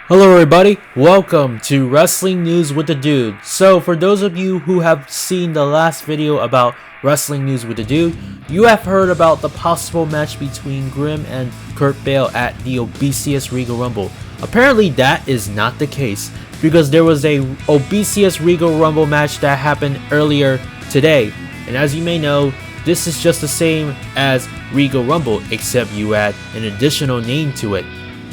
Hello everybody, welcome to Wrestling News with the Dude. So for those of you who have seen the last video about Wrestling News with the Dude, you have heard about the possible match between Grimm and Kurt Bale at the Obestest Regal Rumble. Apparently that is not the case, because there was a Obestest Regal Rumble match that happened earlier today. And as you may know, this is just the same as Regal Rumble, except you add an additional name to it.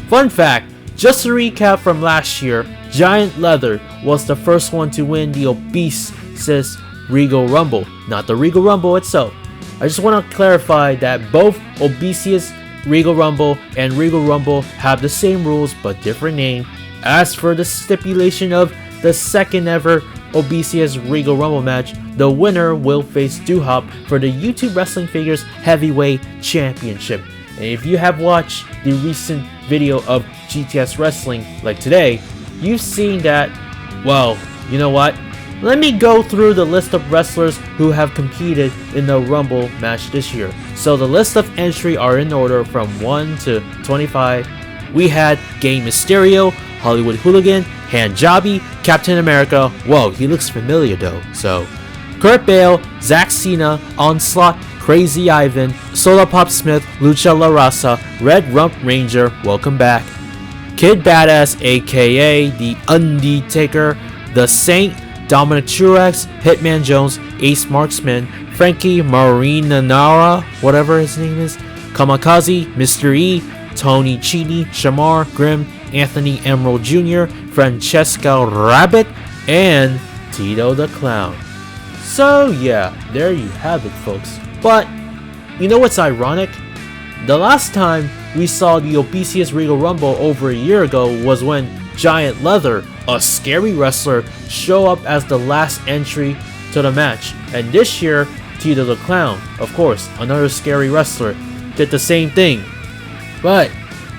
Fun fact, just to recap from last year, Giant Leather was the first one to win the Obestest Regal Rumble, not the Regal Rumble itself. I just want to clarify that both Obestest Regal Rumble and Regal Rumble have the same rules but different name. As for the stipulation of the second ever Obestest Regal Rumble match, the winner will face Duhop for the YouTube Wrestling Figures Heavyweight Championship. And if you have watched the recent video of GTS Wrestling like today, you've seen that, well, you know what? Let me go through the list of wrestlers who have competed in the Rumble match this year. So the list of entry are in order from 1 to 25. We had Rey Mysterio, Hollywood Hooligan, Handjobi, Captain America. Whoa, he looks familiar though. So Kurt Bale, Zack Cena, Onslaught, Crazy Ivan, Solar Pop Smith, Lucha La Raza, Red Rump Ranger, welcome back, Kid Badass aka The Undertaker, The Saint, Dominic Truex, Hitman Jones, Ace Marksman, Frankie Marinara, whatever his name is, Kamikaze, Mr. E, Tony Chini, Shamar, Grimm, Anthony Emerald Jr., Francesca Rabbit, and Tito the Clown. So yeah, there you have it folks. But, you know what's ironic? The last time we saw the Obestest Regal Rumble over a year ago was when Giant Leather, a scary wrestler, showed up as the last entry to the match. And this year, Tito the Clown, of course, another scary wrestler, did the same thing. But,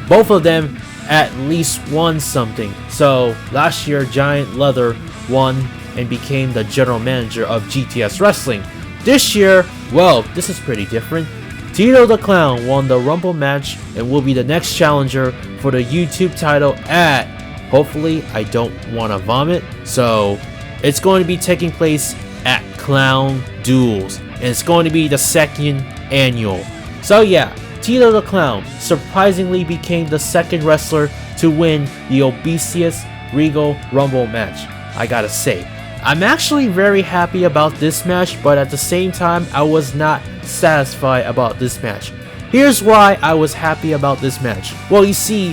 both of them at least won something. So, last year, Giant Leather won and became the general manager of GTS Wrestling. This year, well, this is pretty different. Tito the Clown won the Rumble match and will be the next challenger for the YouTube title at, hopefully I don't want to vomit, so it's going to be taking place at Clown Duels, and it's going to be the second annual. So yeah, Tito the Clown surprisingly became the second wrestler to win the Obestest Regal Rumble match, I gotta say. I'm actually very happy about this match, but at the same time, I was not satisfied about this match. Here's why I was happy about this match. Well, you see,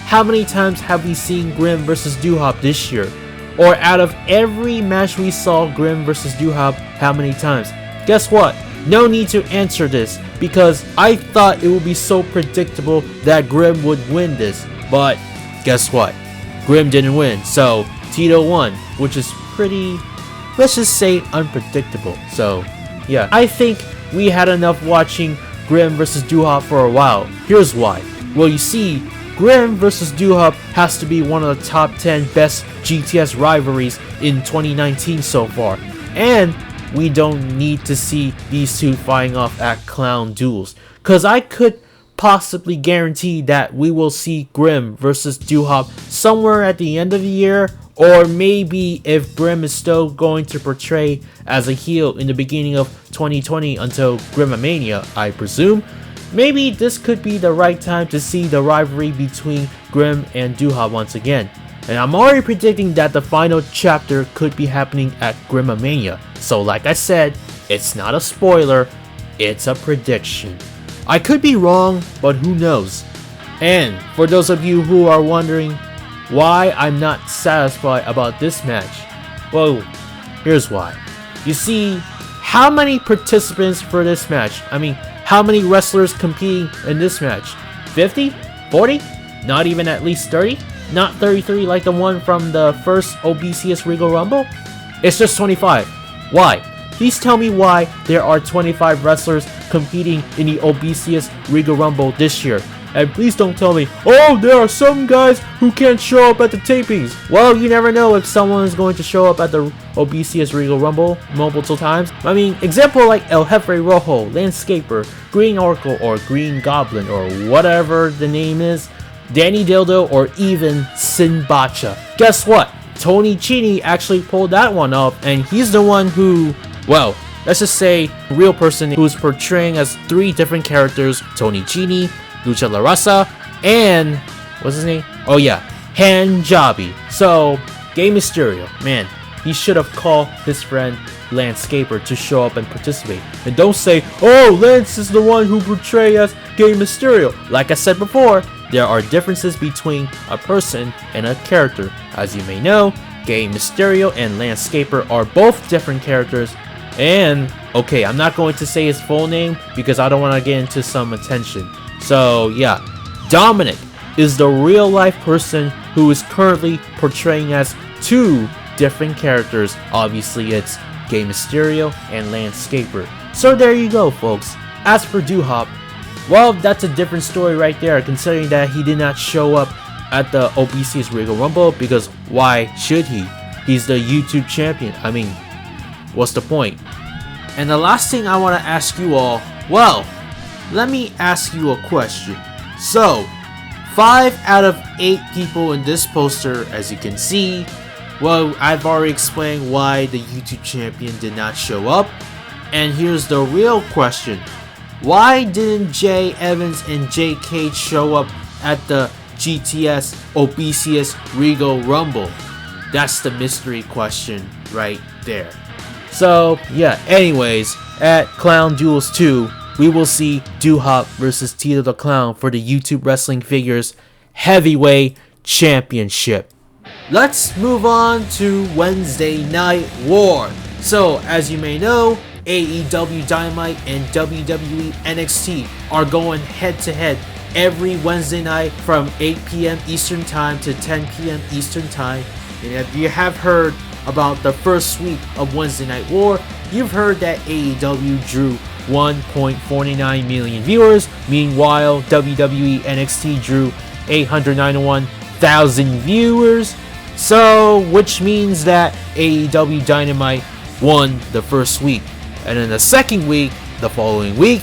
how many times have we seen Grimm vs. Duhop this year? Or out of every match we saw Grimm vs. Duhop, how many times? Guess what? No need to answer this, because I thought it would be so predictable that Grimm would win this. But guess what? Grimm didn't win, so Tito won, which is pretty, let's just say, unpredictable. So yeah, I think we had enough watching Grimm vs. Duhop for a while. Here's why. Well, you see, Grimm vs. Duhop has to be one of the top 10 best GTS rivalries in 2019 so far, and we don't need to see these two fighting off at Clown Duels, cause I could possibly guarantee that we will see Grimm vs. Duhop somewhere at the end of the year, or maybe if Grimm is still going to portray as a heel in the beginning of 2020 until Grimmomania, I presume, maybe this could be the right time to see the rivalry between Grimm and Duhop once again. And I'm already predicting that the final chapter could be happening at Grimmomania. So like I said, it's not a spoiler, it's a prediction. I could be wrong, but who knows. And for those of you who are wondering why I'm not satisfied about this match, well, here's why. You see, how many participants for this match? I mean, how many wrestlers competing in this match? 50? 40? Not even at least 30? Not 33 like the one from the first Obestest Regal Rumble? It's just 25. Why? Please tell me why there are 25 wrestlers competing in the Obestest Regal Rumble this year. And please don't tell me, oh, there are some guys who can't show up at the tapings. Well, you never know if someone is going to show up at the Obestest Regal Rumble multiple times. I mean, example like El Jefe Rojo, Landscaper, Green Oracle, or Green Goblin, or whatever the name is. Danny Dildo, or even Sinbacha. Guess what? Tony Chini actually pulled that one up, and he's the one who, well, let's just say a real person who's portraying as 3 different characters: Tony Chini, Lucha La Raza, and what's his name? Oh yeah, Hanjabi. So Gay Mysterio, man, he should have called his friend Landscaper to show up and participate. And don't say, oh, Lance is the one who portrays as Gay Mysterio. Like I said before, there are differences between a person and a character. As you may know, Gay Mysterio and Landscaper are both different characters. And, okay, I'm not going to say his full name because I don't want to get into some attention. So, yeah, Dominic is the real life person who is currently portraying as 2 different characters. Obviously, it's Gay Mysterio and Landscaper. So there you go, folks. As for Duhop, well, that's a different story right there, considering that he did not show up at the Obestest Regal Rumble, because why should he? He's the YouTube champion. I mean, what's the point? And the last thing I want to ask you all, well, let me ask you a question. So, 5 out of 8 people in this poster, as you can see, well, I've already explained why the YouTube champion did not show up. And here's the real question. Why didn't Jay Evans and Jay Cage show up at the GTS Obestest Regal Rumble? That's the mystery question right there. So, yeah, anyways, at Clown Duels 2, we will see Duhop versus Tito the Clown for the YouTube Wrestling Figures Heavyweight Championship. Let's move on to Wednesday Night War. So, as you may know, AEW Dynamite and WWE NXT are going head to head every Wednesday night from 8 p.m. Eastern Time to 10 p.m. Eastern Time. And if you have heard about the first week of Wednesday Night War, you've heard that AEW drew 1.49 million viewers. Meanwhile, WWE NXT drew 891,000 viewers. So, which means that AEW Dynamite won the first week. And in the second week, the following week,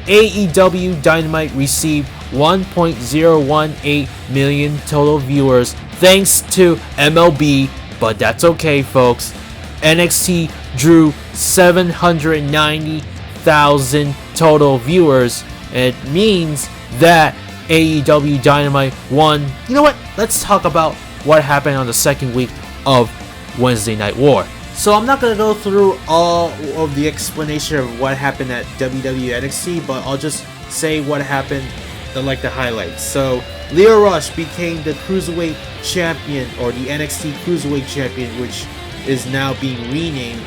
AEW Dynamite received 1.018 million total viewers thanks to MLB, but that's okay, folks. NXT drew 790,000 total viewers, and it means that AEW Dynamite won. You know what? Let's talk about what happened on the second week of Wednesday Night War. So I'm not going to go through all of the explanation of what happened at WWE NXT, but I'll just say what happened, like the highlights. So Lio Rush became the Cruiserweight Champion, or the NXT Cruiserweight Champion, which is now being renamed,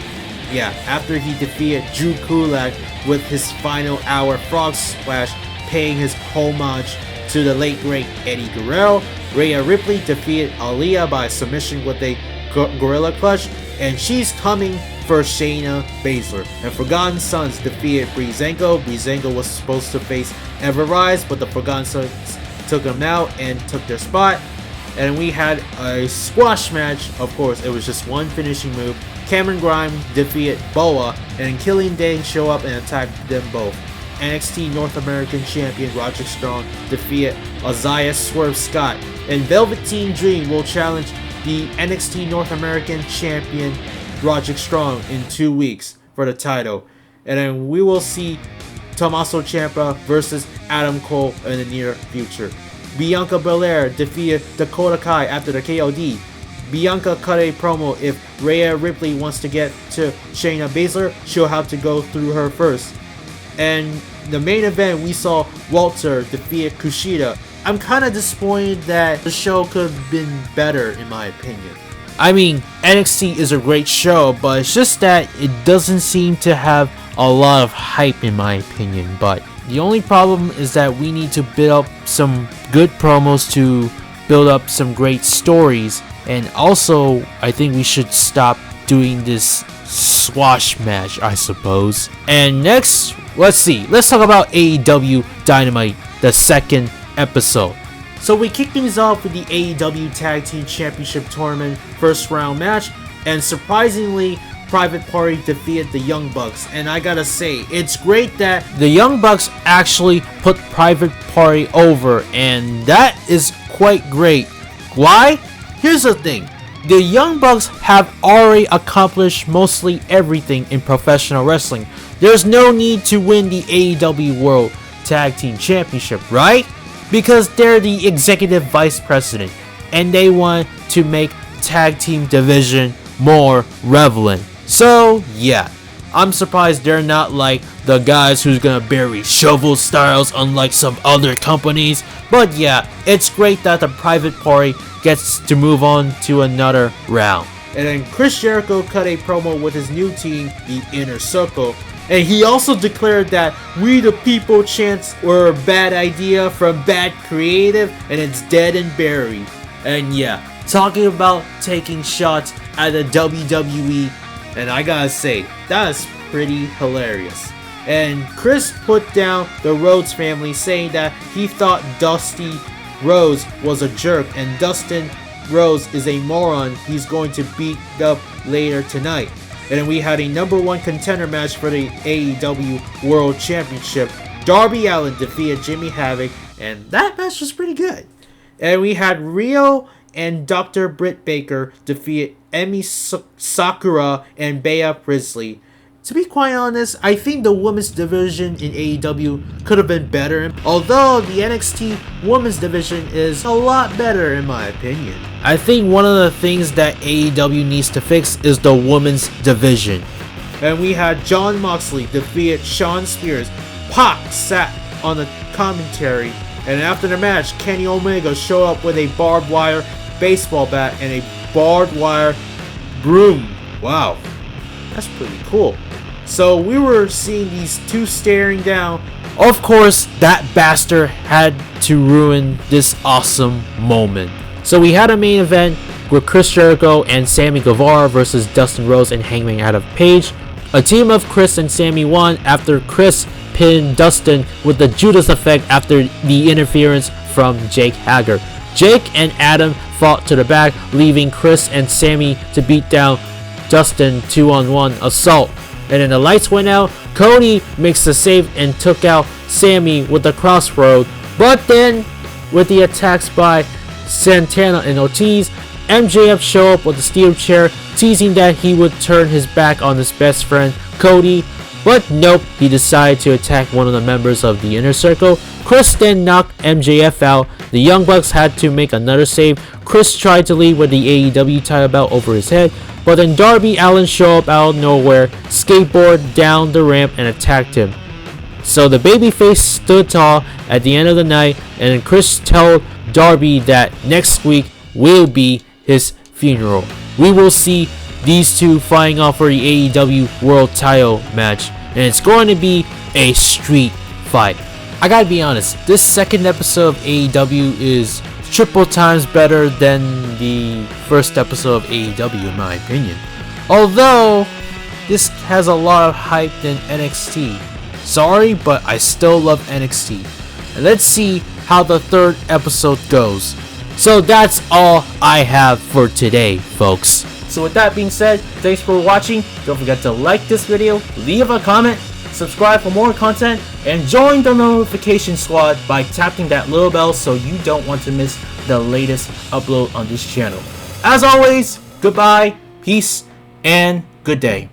after he defeated Drew Gulak with his final hour frog splash, paying his homage to the late great Eddie Guerrero. Rhea Ripley defeated Aaliyah by submission with a Gorilla Clutch, and she's coming for Shayna Baszler. And Forgotten Sons defeated Breezango. Breezango was supposed to face Everrise, but the Forgotten Sons took him out and took their spot. And we had a squash match. Of course, it was just one finishing move. Cameron Grimes defeated Boa, and Killian Dane show up and attacked them both. NXT North American Champion Roderick Strong defeated Isaiah Swerve Scott, and Velveteen Dream will challenge the NXT North American Champion Roderick Strong in 2 weeks for the title. And then we will see Tommaso Ciampa versus Adam Cole in the near future. Bianca Belair defeated Dakota Kai after the KOD. Bianca cut a promo: if Rhea Ripley wants to get to Shayna Baszler, she'll have to go through her first. And the main event, we saw Walter defeat Kushida. I'm kind of disappointed that the show could have been better, in my opinion. I mean, NXT is a great show, but it's just that it doesn't seem to have a lot of hype, in my opinion. But the only problem is that we need to build up some good promos to build up some great stories. And also, I think we should stop doing this squash match, I suppose. And next, let's talk about AEW Dynamite, the second episode. So we kick things off with the AEW Tag Team Championship Tournament first round match, and surprisingly, Private Party defeated the Young Bucks, and I gotta say, it's great that the Young Bucks actually put Private Party over, and that is quite great. Why? Here's the thing. The Young Bucks have already accomplished mostly everything in professional wrestling. There's no need to win the AEW World Tag Team Championship, right? Because they're the executive vice president, and they want to make tag team division more relevant. So yeah, I'm surprised they're not like the guys who's gonna bury shovel styles unlike some other companies. But yeah, it's great that the Private Party gets to move on to another round. And then Chris Jericho cut a promo with his new team, the Inner Circle, and he also declared that "We the People" chants were a bad idea from bad creative and it's dead and buried. And yeah, talking about taking shots at the WWE, and I gotta say, that is pretty hilarious. And Chris put down the Rhodes family, saying that he thought Dusty Rhodes was a jerk and Dustin Rhodes is a moron he's going to beat up later tonight. And then we had a #1 contender match for the AEW World Championship. Darby Allin defeated Jimmy Havoc, and that match was pretty good. And we had Rio and Dr. Britt Baker defeat Emi Sakura and Bea Priestley. To be quite honest, I think the women's division in AEW could have been better, although the NXT women's division is a lot better in my opinion. I think one of the things that AEW needs to fix is the women's division. And we had Jon Moxley defeat Shawn Spears. Pac sat on the commentary, and after the match, Kenny Omega showed up with a barbed wire baseball bat and a barbed wire broom. Wow, that's pretty cool. So we were seeing these two staring down. Of course, that bastard had to ruin this awesome moment. So we had a main event with Chris Jericho and Sammy Guevara versus Dustin Rhodes and Hangman Adam Page. A team of Chris and Sammy won after Chris pinned Dustin with the Judas effect after the interference from Jake Hager. Jake and Adam fought to the back, leaving Chris and Sammy to beat down Dustin 2-on-1 assault. And then the lights went out. Cody makes the save and took out Sammy with the crossroad. But then, with the attacks by Santana and Ortiz, MJF showed up with a steel chair, teasing that he would turn his back on his best friend, Cody. But nope, he decided to attack one of the members of the Inner Circle. Chris then knocked MJF out. The Young Bucks had to make another save. Chris tried to leave with the AEW title belt over his head, but then Darby Allin showed up out of nowhere, skateboarded down the ramp and attacked him. So the babyface stood tall at the end of the night, and then Chris told Darby that next week will be his funeral. We will see these two fighting off for the AEW World Title match, and it's going to be a street fight. I gotta be honest, this second episode of AEW is triple times better than the first episode of AEW in my opinion. Although, this has a lot of hype than NXT. Sorry, but I still love NXT. And let's see how the third episode goes. So that's all I have for today, folks. So with that being said, thanks for watching. Don't forget to like this video, leave a comment, subscribe for more content, and join the notification squad by tapping that little bell so you don't want to miss the latest upload on this channel. As always, goodbye, peace, and good day.